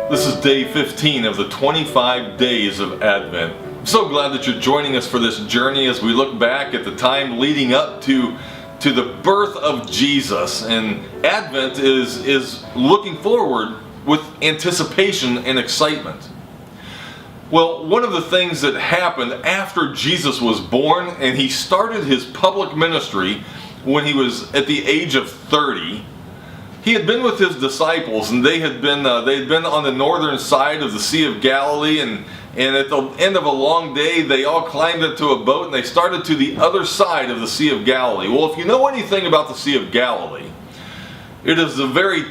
This is day 15 of the 25 days of Advent. I'm so glad that you're joining us for this journey as we look back at the time leading up to the birth of Jesus. And Advent is looking forward with anticipation and excitement. Well, one of the things that happened after Jesus was born and he started his public ministry when he was at the age of 30, he had been with his disciples, and they had been on the northern side of the Sea of Galilee, and at the end of a long day they all climbed into a boat and they started to the other side of the Sea of Galilee. Well, if you know anything about the Sea of Galilee, it is a very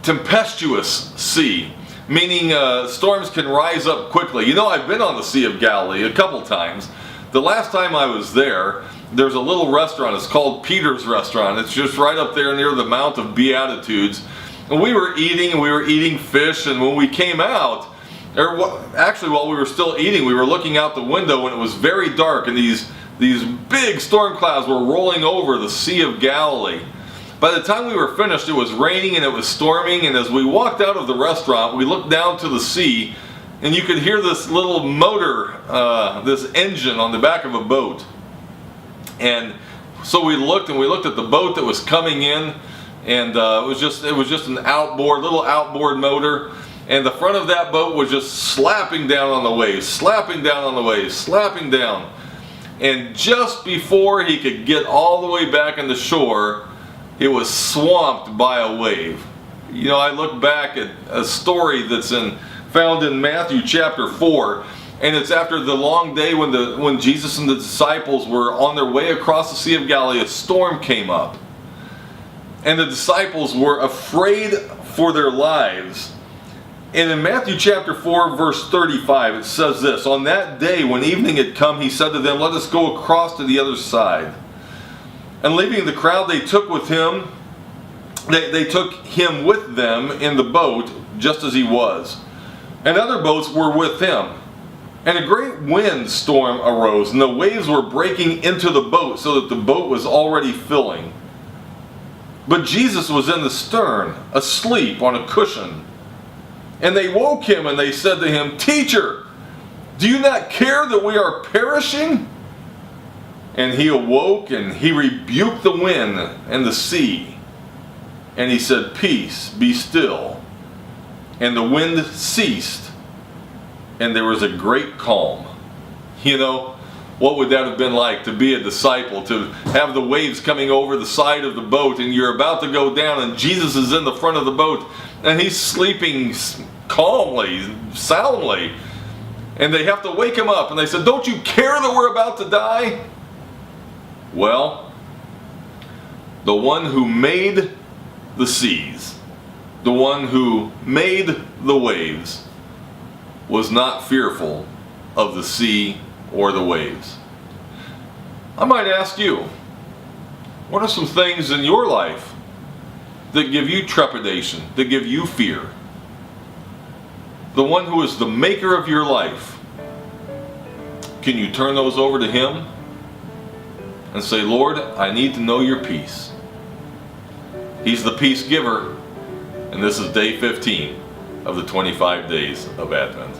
tempestuous sea, meaning storms can rise up quickly. You know, I've been on the Sea of Galilee a couple times. The last time I was there's a little restaurant. It's called Peter's Restaurant. It's just right up there near the Mount of Beatitudes. And we were eating fish, and when we came out, actually while we were still eating, we were looking out the window and it was very dark, and these big storm clouds were rolling over the Sea of Galilee. By the time we were finished, it was raining and it was storming, and as we walked out of the restaurant, we looked down to the sea, and you could hear this little motor, this engine on the back of a boat. And so we looked at the boat that was coming in, and it was just an little outboard motor, and the front of that boat was just slapping down on the waves, slapping down. And just before he could get all the way back on the shore, it was swamped by a wave. You know, I look back at a story that's found in Matthew chapter 4. And it's after the long day when Jesus and the disciples were on their way across the Sea of Galilee. A storm came up, and the disciples were afraid for their lives. And in Matthew chapter 4 verse 35 it says this: "On that day when evening had come, he said to them, 'Let us go across to the other side.' And leaving the crowd, they took him with them in the boat, just as he was. And other boats were with him. And a great wind storm arose, and the waves were breaking into the boat, so that the boat was already filling. But Jesus was in the stern, asleep on a cushion. And they woke him, and they said to him, 'Teacher, do you not care that we are perishing?' And he awoke, and he rebuked the wind and the sea. And he said, 'Peace, be still.' And the wind ceased, and there was a great calm." You know, what would that have been like to be a disciple, to have the waves coming over the side of the boat, and you're about to go down, and Jesus is in the front of the boat, and he's sleeping calmly, soundly, and they have to wake him up, and they said, "Don't you care that we're about to die?" Well, the one who made the seas, the one who made the waves, was not fearful of the sea or the waves. I might ask you, what are some things in your life that give you trepidation, that give you fear? The one who is the maker of your life, can you turn those over to him and say, "Lord, I need to know your peace"? He's the peace giver, and this is day 15 of the 25 days of Advent.